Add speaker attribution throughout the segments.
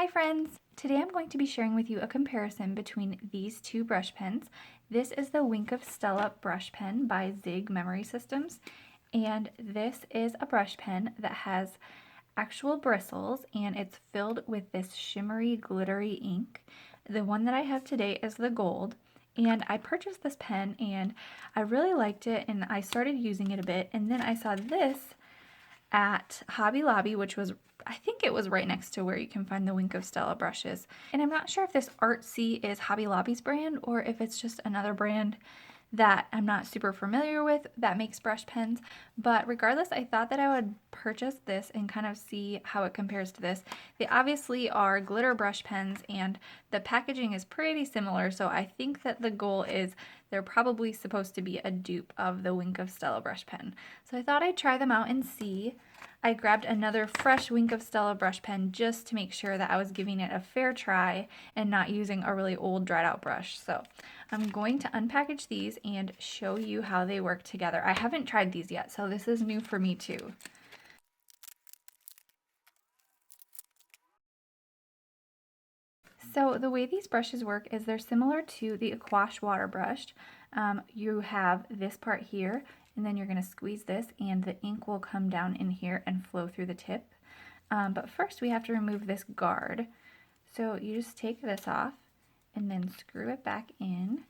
Speaker 1: Hi friends! Today I'm going to be sharing with you a comparison between these two brush pens. This is the Wink of Stella brush pen by Zig Memory Systems, and this is a brush pen that has actual bristles and it's filled with this shimmery glittery ink. The one that I have today is the gold, and I purchased this pen and I really liked it and I started using it a bit, and then I saw this at Hobby Lobby, which was, I think it was right next to where you can find the Wink of Stella brushes. And I'm not sure if this Artsy is Hobby Lobby's brand or if it's just another brand that I'm not super familiar with that makes brush pens, but regardless, I thought that I would purchase this and kind of see how it compares to this. They obviously are glitter brush pens and the packaging is pretty similar, so I think that the goal is they're probably supposed to be a dupe of the Wink of Stella brush pen. So I thought I'd try them out and see. I grabbed another fresh Wink of Stella brush pen just to make sure that I was giving it a fair try and not using a really old dried out brush. So I'm going to unpackage these and show you how they work together. I haven't tried these yet, so this is new for me too. So the way these brushes work is they're similar to the Aquash water brush. You have this part here, and then you're going to squeeze this and the ink will come down in here and flow through the tip. But first we have to remove this guard. So you just take this off and then screw it back in,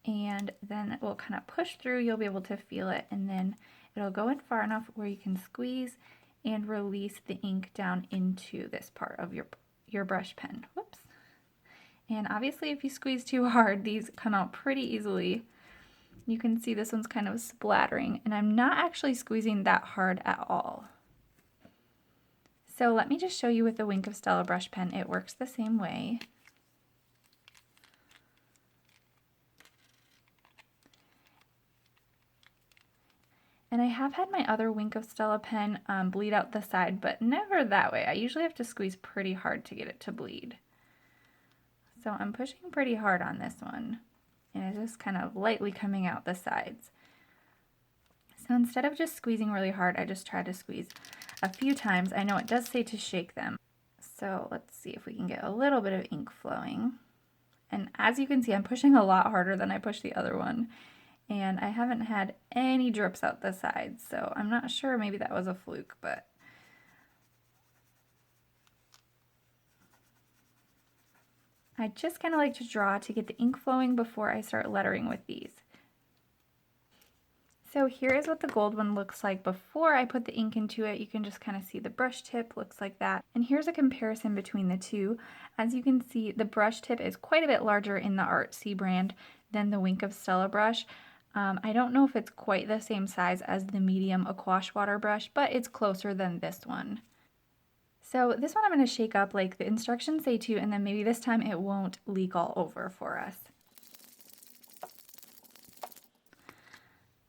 Speaker 1: and then it will kind of push through. You'll be able to feel it, and then it'll go in far enough where you can squeeze and release the ink down into this part of your brush pen. Whoops. And obviously if you squeeze too hard, these come out pretty easily. You can see this one's kind of splattering, and I'm not actually squeezing that hard at all. So let me just show you with the Wink of Stella brush pen. It works the same way. And I have had my other Wink of Stella pen bleed out the side, but never that way. I usually have to squeeze pretty hard to get it to bleed. So I'm pushing pretty hard on this one, and it's just kind of lightly coming out the sides. So instead of just squeezing really hard, I just try to squeeze a few times. I know it does say to shake them. So let's see if we can get a little bit of ink flowing. And as you can see, I'm pushing a lot harder than I pushed the other one. And I haven't had any drips out the sides, so I'm not sure, maybe that was a fluke, but I just kind of like to draw to get the ink flowing before I start lettering with these. So here is what the gold one looks like before I put the ink into it. You can just kind of see the brush tip looks like that. And here's a comparison between the two. As you can see, the brush tip is quite a bit larger in the Artsy brand than the Wink of Stella brush. I don't know if it's quite the same size as the medium Aquash water brush, but it's closer than this one. So this one I'm going to shake up like the instructions say to, and then maybe this time it won't leak all over for us.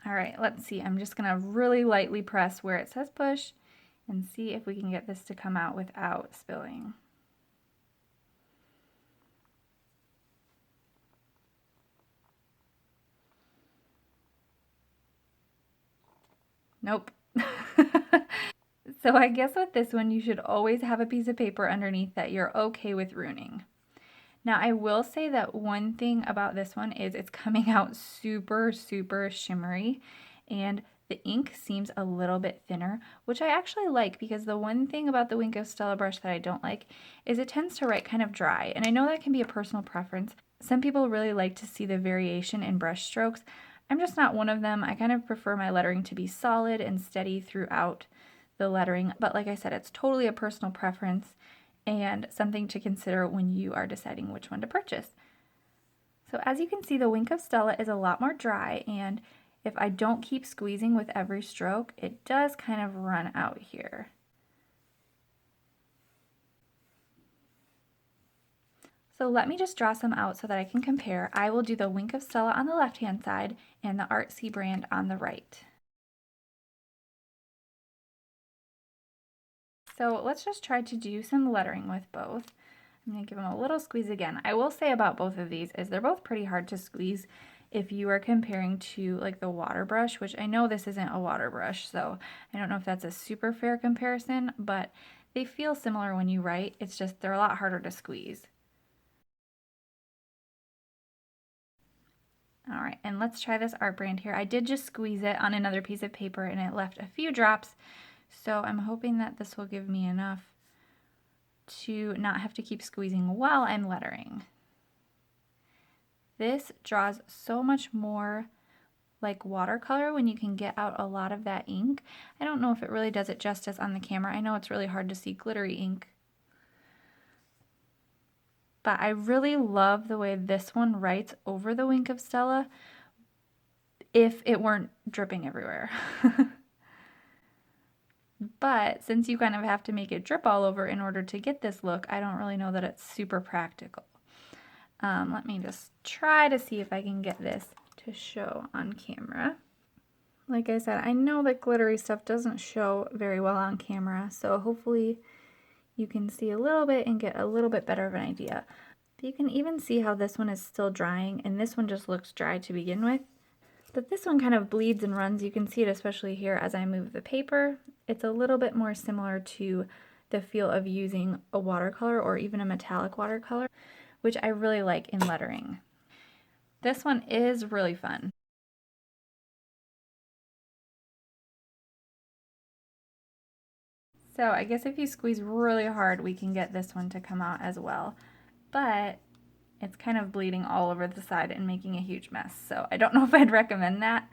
Speaker 1: All right, let's see. I'm just going to really lightly press where it says push and see if we can get this to come out without spilling. Nope. So I guess with this one, you should always have a piece of paper underneath that you're okay with ruining. Now I will say that one thing about this one is it's coming out super, super shimmery, and the ink seems a little bit thinner, which I actually like, because the one thing about the Wink of Stella brush that I don't like is it tends to write kind of dry, and I know that can be a personal preference. Some people really like to see the variation in brush strokes. I'm just not one of them. I kind of prefer my lettering to be solid and steady throughout the lettering, but like I said, it's totally a personal preference and something to consider when you are deciding which one to purchase. So as you can see, the Wink of Stella is a lot more dry, and if I don't keep squeezing with every stroke, it does kind of run out here. So let me just draw some out so that I can compare. I will do the Wink of Stella on the left-hand side and the Artsy brand on the right. So let's just try to do some lettering with both. I'm going to give them a little squeeze again. I will say about both of these is they're both pretty hard to squeeze if you are comparing to like the water brush, which I know this isn't a water brush, so I don't know if that's a super fair comparison, but They feel similar when you write, it's just they're a lot harder to squeeze. All right, and let's try this art brand here. I did just squeeze it on another piece of paper and it left a few drops, so I'm hoping that this will give me enough to not have to keep squeezing while I'm lettering. This draws so much more like watercolor when you can get out a lot of that ink. I don't know if it really does it justice on the camera. I know it's really hard to see glittery ink. But I really love the way this one writes over the Wink of Stella if it weren't dripping everywhere. But since you kind of have to make it drip all over in order to get this look, I don't really know that it's super practical. Let me just try to see if I can get this to show on camera. Like I said, I know that glittery stuff doesn't show very well on camera, so hopefully you can see a little bit and get a little bit better of an idea. But you can even see how this one is still drying, and this one just looks dry to begin with. But this one kind of bleeds and runs. You can see it especially here as I move the paper. It's a little bit more similar to the feel of using a watercolor or even a metallic watercolor, which I really like in lettering. This one is really fun. So I guess if you squeeze really hard, we can get this one to come out as well. But it's kind of bleeding all over the side and making a huge mess. So I don't know if I'd recommend that,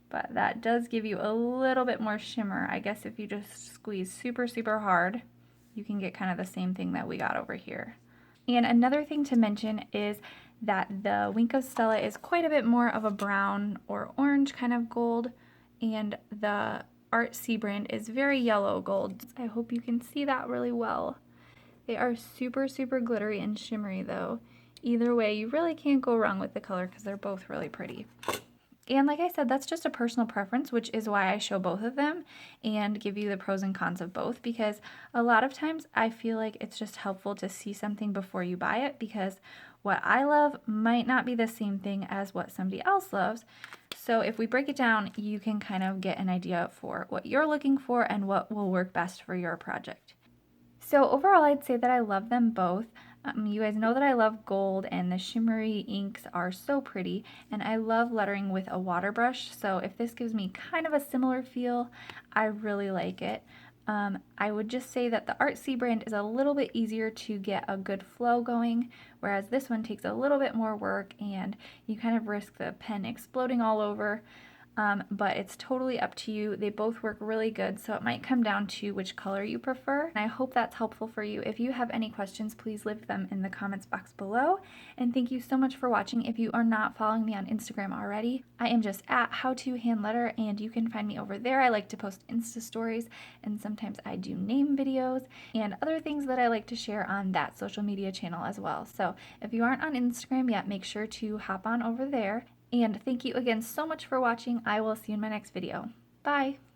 Speaker 1: but that does give you a little bit more shimmer. I guess if you just squeeze super, super hard, you can get kind of the same thing that we got over here. And another thing to mention is that the Wink of Stella is quite a bit more of a brown or orange kind of gold, and the Art C brand is very yellow gold. I hope you can see that really well. They are super, super glittery and shimmery though. Either way, you really can't go wrong with the color because they're both really pretty. And like I said, that's just a personal preference, which is why I show both of them and give you the pros and cons of both, because a lot of times I feel like it's just helpful to see something before you buy it, because what I love might not be the same thing as what somebody else loves. So if we break it down, you can kind of get an idea for what you're looking for and what will work best for your project. So overall, I'd say that I love them both. You guys know that I love gold, and the shimmery inks are so pretty, and I love lettering with a water brush, so if this gives me kind of a similar feel, I really like it. I would just say that the Art C brand is a little bit easier to get a good flow going, whereas this one takes a little bit more work and you kind of risk the pen exploding all over. But it's totally up to you. They both work really good, so it might come down to which color you prefer. And I hope that's helpful for you. If you have any questions, please leave them in the comments box below. And thank you so much for watching. If you are not following me on Instagram already, I am just at howtohandletter, and you can find me over there. I like to post Insta stories, and sometimes I do name videos and other things that I like to share on that social media channel as well. So if you aren't on Instagram yet, make sure to hop on over there. And thank you again so much for watching. I will see you in my next video. Bye!